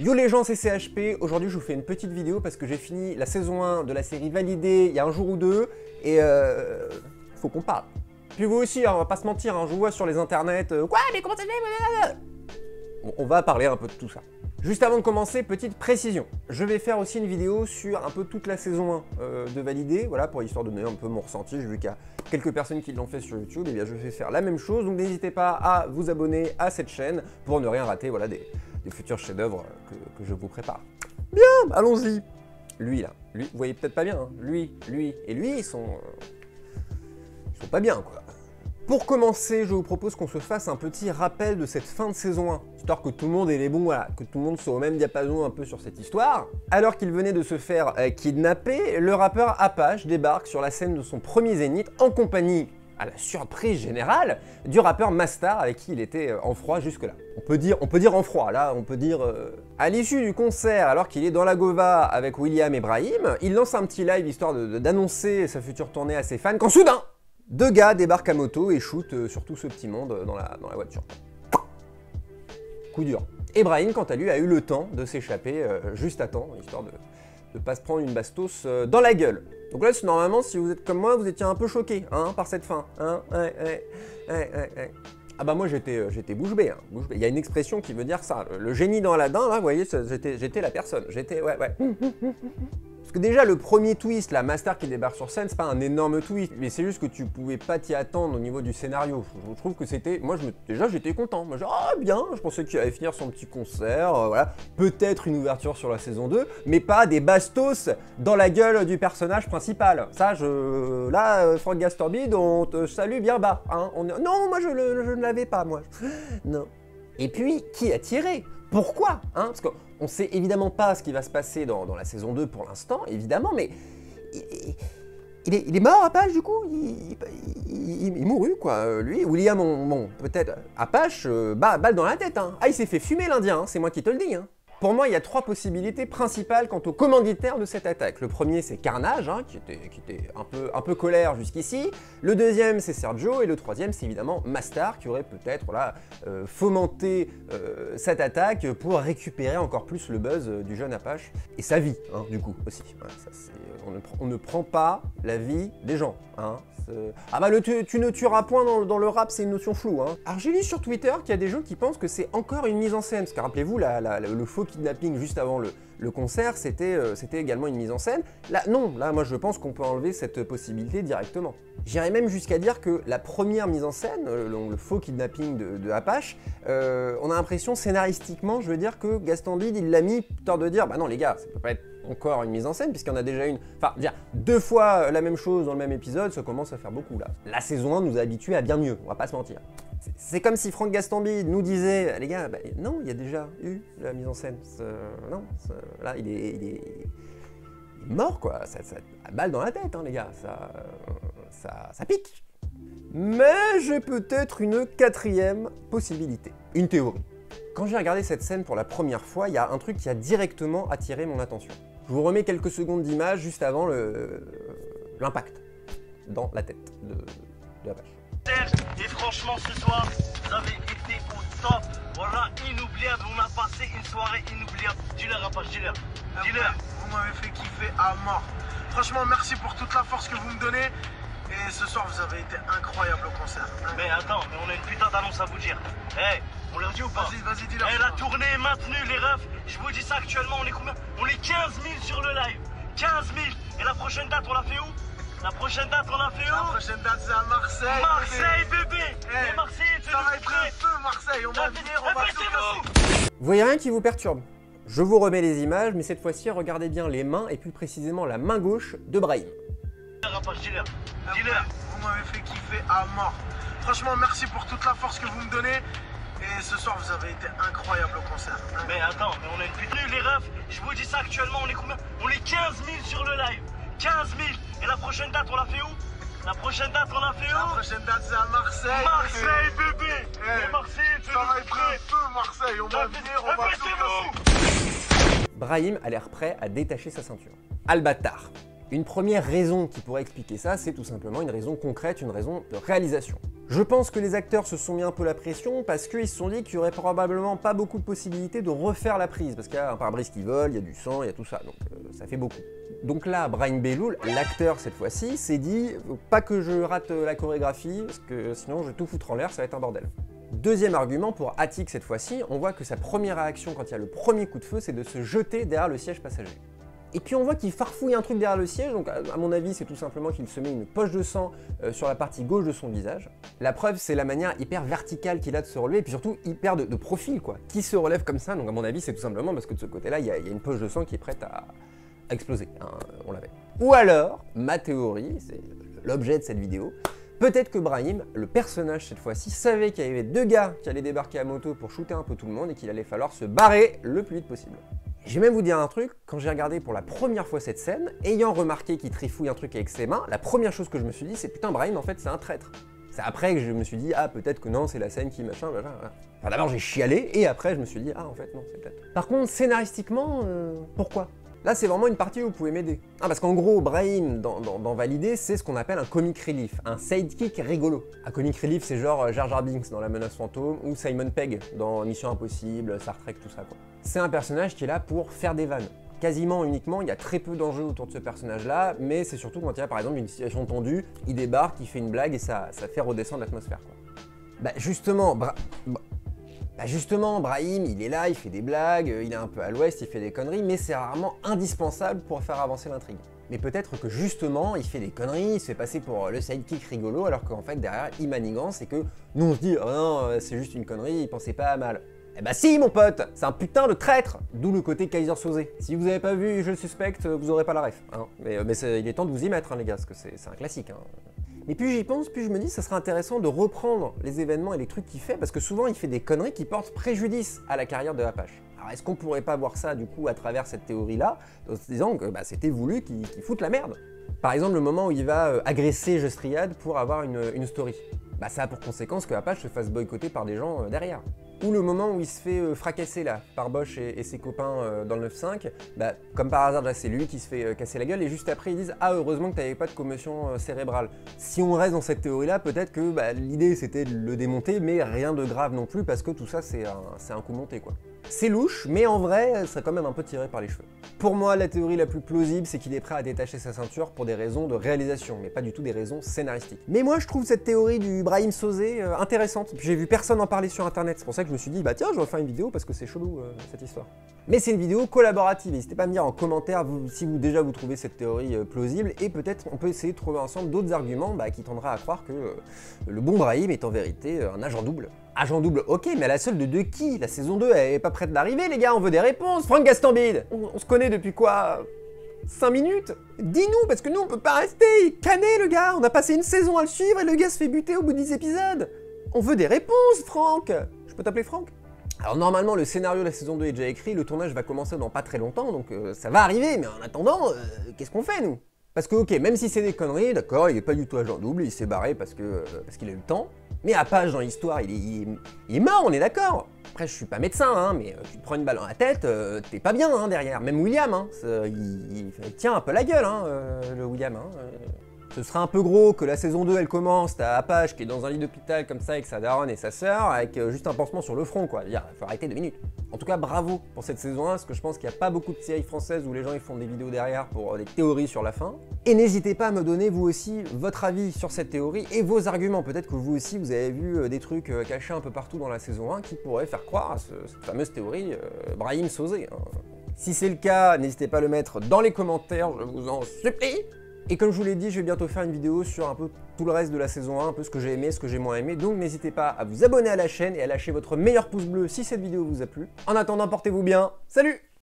Yo les gens, c'est CHP. Aujourd'hui je vous fais une petite vidéo parce que j'ai fini la saison 1 de la série Validé il y a un jour ou deux et faut qu'on parle. Puis vous aussi, hein, on va pas se mentir, hein, je vous vois sur les internets, quoi mais comment ça se fait? Bon, on va parler un peu de tout ça. Juste avant de commencer, petite précision. Je vais faire aussi une vidéo sur un peu toute la saison 1 de Validé, voilà, pour histoire de donner un peu mon ressenti. J'ai vu qu'il y a quelques personnes qui l'ont fait sur YouTube, et bien je vais faire la même chose, donc n'hésitez pas à vous abonner à cette chaîne pour ne rien rater, voilà, des futurs chefs-d'œuvre que je vous prépare. Bien, allons-y. Lui là, lui, vous voyez peut-être pas bien, hein. Lui et lui, ils sont pas bien quoi. Pour commencer, je vous propose qu'on se fasse un petit rappel de cette fin de saison 1, histoire que tout le monde ait les bons, voilà, que tout le monde soit au même diapason un peu sur cette histoire. Alors qu'il venait de se faire kidnapper, le rappeur Apache débarque sur la scène de son premier zénith en compagnie, à la surprise générale, du rappeur Mastar avec qui il était en froid jusque-là. On peut dire en froid, là, on peut dire... À l'issue du concert, alors qu'il est dans la Gova avec William et Brahim, il lance un petit live histoire d'annoncer sa future tournée à ses fans, quand soudain, deux gars débarquent à moto et shootent sur tout ce petit monde dans la voiture. Coup dur. Et Brahim, quant à lui, a eu le temps de s'échapper juste à temps, histoire de ne pas se prendre une bastos dans la gueule. Donc là, normalement, si vous êtes comme moi, vous étiez un peu choqué hein, par cette fin. Hein, Ah bah moi, j'étais bouche bée. Hein, bouche bée. Il y a une expression qui veut dire ça. Le génie dans Aladdin, là, vous voyez, j'étais la personne. J'étais, ouais. Parce que déjà, le premier twist, la Mastar qui débarque sur scène, c'est pas un énorme twist, mais c'est juste que tu pouvais pas t'y attendre au niveau du scénario. Je trouve que c'était... Moi, déjà, j'étais content. Moi, genre, ah, bien, je pensais qu'il allait finir son petit concert, voilà. Peut-être une ouverture sur la saison 2, mais pas des bastos dans la gueule du personnage principal. Ça, là, Frank Gastorbide, on te salue bien bas. Hein. Non, moi, je ne l'avais pas, moi. Non. Et puis, qui a tiré? Pourquoi hein? Parce qu'on ne sait évidemment pas ce qui va se passer dans la saison 2 pour l'instant, évidemment, mais il est mort, Apache, du coup il mourut, quoi. Lui, William, bon, peut-être, Apache, balle dans la tête. Hein. Ah, il s'est fait fumer, l'Indien, hein, c'est moi qui te le dis. Hein. Pour moi, il y a trois possibilités principales quant au commanditaire de cette attaque. Le premier, c'est Carnage, hein, qui était un peu colère jusqu'ici. Le deuxième, c'est Sergio. Et le troisième, c'est évidemment Mastar, qui aurait peut-être fomenté cette attaque pour récupérer encore plus le buzz du jeune Apache. Et sa vie, hein, du coup, aussi. Ouais, ça, on ne prend pas la vie des gens. Hein. Ah bah tu ne tueras point dans le rap, c'est une notion floue. Hein. Alors j'ai lu sur Twitter qu'il y a des gens qui pensent que c'est encore une mise en scène, parce que rappelez-vous, le faux kidnapping juste avant le concert, c'était également une mise en scène. Là, non, là moi je pense qu'on peut enlever cette possibilité directement. J'irais même jusqu'à dire que la première mise en scène, le faux kidnapping de Apache, on a l'impression scénaristiquement, je veux dire que Gastorbide, il l'a mis tort de dire, bah non les gars, ça peut pas être encore une mise en scène, puisqu'il y en a déjà une... Enfin, dire deux fois la même chose dans le même épisode, ça commence à faire beaucoup, là. La saison 1 nous a habitués à bien mieux, on va pas se mentir. C'est comme si Frank Gastorbide nous disait, les gars, bah, non, il y a déjà eu la mise en scène. Non, là, il est mort, quoi. Ça balle dans la tête, hein, les gars. Ça pique. Mais j'ai peut-être une quatrième possibilité, une théorie. Quand j'ai regardé cette scène pour la première fois, il y a un truc qui a directement attiré mon attention. Je vous remets quelques secondes d'image juste avant l'impact dans la tête de Apache. Et franchement, ce soir, vous avez été au top. Voilà, inoubliable. On a passé une soirée inoubliable. Dis-leur, Apache, dis-leur. Dis-leur. Vous m'avez fait kiffer à mort. Franchement, merci pour toute la force que vous me donnez. Et ce soir, vous avez été incroyable au concert. Mais attends, mais on a une putain d'annonce à vous dire. Hey, on leur dit ou pas? Vas-y, dis-leur. Hey, la tournée est maintenue, les refs. Je vous dis ça actuellement, on est combien? On est 15 000 sur le live. 15 000. Et la prochaine date, on l'a fait où? La prochaine date, on l'a fait où? La prochaine date, c'est à Marseille. Marseille, bébé. Hey, Marseille, ça va être le feu, Marseille. On va venir, on va tout casser. Vous voyez rien qui vous perturbe? Je vous remets les images, mais cette fois-ci, regardez bien les mains, et plus précisément la main gauche de Brahim. Dis-leur. Vous m'avez fait kiffer à mort. Franchement, merci pour toute la force que vous me donnez. Et ce soir, vous avez été incroyable au concert. Mais attends, mais on a une putain, les refs. Je vous dis ça actuellement, on est combien? On est 15 000 sur le live. 15 000. Et la prochaine date, on l'a fait où? La prochaine date, on l'a fait où? La prochaine date, c'est à Marseille. Marseille, bébé. Et Marseille, ça va être le feu, Marseille. On va venir, on va tout casser. Brahim a l'air prêt à détacher sa ceinture. Al-Battar. Une première raison qui pourrait expliquer ça, c'est tout simplement une raison concrète, une raison de réalisation. Je pense que les acteurs se sont mis un peu la pression parce qu'ils se sont dit qu'il y aurait probablement pas beaucoup de possibilités de refaire la prise, parce qu'il y a un pare-brise qui vole, il y a du sang, il y a tout ça, donc ça fait beaucoup. Donc là, Brahim Belloul, l'acteur cette fois-ci, s'est dit « faut pas que je rate la chorégraphie, parce que sinon je vais tout foutre en l'air, ça va être un bordel ». Deuxième argument pour Attic cette fois-ci, on voit que sa première réaction quand il y a le premier coup de feu, c'est de se jeter derrière le siège passager. Et puis on voit qu'il farfouille un truc derrière le siège, donc à mon avis c'est tout simplement qu'il se met une poche de sang sur la partie gauche de son visage. La preuve c'est la manière hyper verticale qu'il a de se relever, et puis surtout hyper de profil quoi, qui se relève comme ça, donc à mon avis c'est tout simplement parce que de ce côté-là il y a une poche de sang qui est prête à exploser, hein, on l'avait. Ou alors, ma théorie, c'est l'objet de cette vidéo, peut-être que Brahim, le personnage cette fois-ci, savait qu'il y avait deux gars qui allaient débarquer à moto pour shooter un peu tout le monde et qu'il allait falloir se barrer le plus vite possible. Je vais même vous dire un truc, quand j'ai regardé pour la première fois cette scène, ayant remarqué qu'il trifouille un truc avec ses mains, la première chose que je me suis dit, c'est putain, Brahim, en fait, c'est un traître. C'est après que je me suis dit, ah, peut-être que non, c'est la scène qui machin, voilà. Enfin, d'abord, j'ai chialé, et après, je me suis dit, ah, en fait, non, c'est peut-être. Par contre, scénaristiquement, pourquoi ? Là, c'est vraiment une partie où vous pouvez m'aider. Ah, parce qu'en gros, Brahim, dans Validé, c'est ce qu'on appelle un comic relief, un sidekick rigolo. Un comic relief, c'est genre Jar Jar Binks dans La Menace Fantôme, ou Simon Pegg dans Mission Impossible, Star Trek, tout ça, quoi. C'est un personnage qui est là pour faire des vannes. Quasiment uniquement, il y a très peu d'enjeux autour de ce personnage-là, mais c'est surtout quand il y a par exemple une situation tendue, il débarque, il fait une blague et ça fait redescendre l'atmosphère, quoi. Bah justement, Brahim, il est là, il fait des blagues, il est un peu à l'ouest, il fait des conneries, mais c'est rarement indispensable pour faire avancer l'intrigue. Mais peut-être que justement, il fait des conneries, il se fait passer pour le sidekick rigolo, alors qu'en fait, derrière, il manigance et que nous, on se dit « Oh non, c'est juste une connerie, il pensait pas à mal ». Eh bah si, mon pote, c'est un putain de traître. D'où le côté Kaiser Soze. Si vous avez pas vu Je le suspecte, vous aurez pas la ref. Hein. Mais il est temps de vous y mettre, hein, les gars, parce que c'est un classique. Hein. Mais plus j'y pense, plus je me dis que ça serait intéressant de reprendre les événements et les trucs qu'il fait, parce que souvent il fait des conneries qui portent préjudice à la carrière de Apache. Alors est-ce qu'on pourrait pas voir ça du coup à travers cette théorie-là, en se disant que c'était voulu qu'il foute la merde? Par exemple, le moment où il va agresser Justriad pour avoir une story. Bah ça a pour conséquence que Apache se fasse boycotter par des gens derrière. Ou le moment où il se fait fracasser là, par Bosch et ses copains dans le 9-5, bah, comme par hasard, là, c'est lui qui se fait casser la gueule, et juste après ils disent « Ah, heureusement que t'avais pas de commotion cérébrale ». Si on reste dans cette théorie-là, peut-être que l'idée c'était de le démonter, mais rien de grave non plus, parce que tout ça c'est un coup monté quoi. C'est louche, mais en vrai, ça serait quand même un peu tiré par les cheveux. Pour moi, la théorie la plus plausible, c'est qu'il est prêt à détacher sa ceinture pour des raisons de réalisation, mais pas du tout des raisons scénaristiques. Mais moi, je trouve cette théorie du Brahim Soze intéressante. J'ai vu personne en parler sur internet, c'est pour ça que je me suis dit, bah tiens, je vais faire une vidéo parce que c'est chelou cette histoire. Mais c'est une vidéo collaborative, n'hésitez pas à me dire en commentaire si vous trouvez cette théorie plausible, et peut-être on peut essayer de trouver ensemble d'autres arguments qui tendraient à croire que le bon Brahim est en vérité un agent double. Agent double, ok, mais à la solde de qui? La saison 2, elle est pas prête d'arriver, les gars, on veut des réponses. Franck Gastambide, on se connaît depuis quoi? 5 minutes? Dis-nous, parce que nous, on peut pas rester. Cané, le gars, on a passé une saison à le suivre et le gars se fait buter au bout de 10 épisodes. On veut des réponses, Franck. Je peux t'appeler Franck? Alors normalement, le scénario de la saison 2 est déjà écrit, le tournage va commencer dans pas très longtemps, donc ça va arriver, mais en attendant, qu'est-ce qu'on fait, nous? Parce que, ok, même si c'est des conneries, d'accord, il est pas du tout agent double, il s'est barré parce qu'il a eu le temps. Mais Apache dans l'histoire, il est mort, on est d'accord. Après, je suis pas médecin, hein, mais tu te prends une balle dans la tête, t'es pas bien hein, derrière. Même William, hein, il tient un peu la gueule, hein, le William. Hein, Ce sera un peu gros que la saison 2 elle commence, t'as Apache qui est dans un lit d'hôpital comme ça avec sa daronne et sa sœur, avec juste un pansement sur le front quoi. Il faut arrêter 2 minutes. En tout cas bravo pour cette saison 1, parce que je pense qu'il n'y a pas beaucoup de séries françaises où les gens ils font des vidéos derrière pour des théories sur la fin. Et n'hésitez pas à me donner vous aussi votre avis sur cette théorie et vos arguments. Peut-être que vous aussi vous avez vu des trucs cachés un peu partout dans la saison 1 qui pourraient faire croire à cette fameuse théorie Brahim Soze. Hein. Si c'est le cas, n'hésitez pas à le mettre dans les commentaires, je vous en supplie. Et comme je vous l'ai dit, je vais bientôt faire une vidéo sur un peu tout le reste de la saison 1, un peu ce que j'ai aimé, ce que j'ai moins aimé, donc n'hésitez pas à vous abonner à la chaîne et à lâcher votre meilleur pouce bleu si cette vidéo vous a plu. En attendant, portez-vous bien, salut!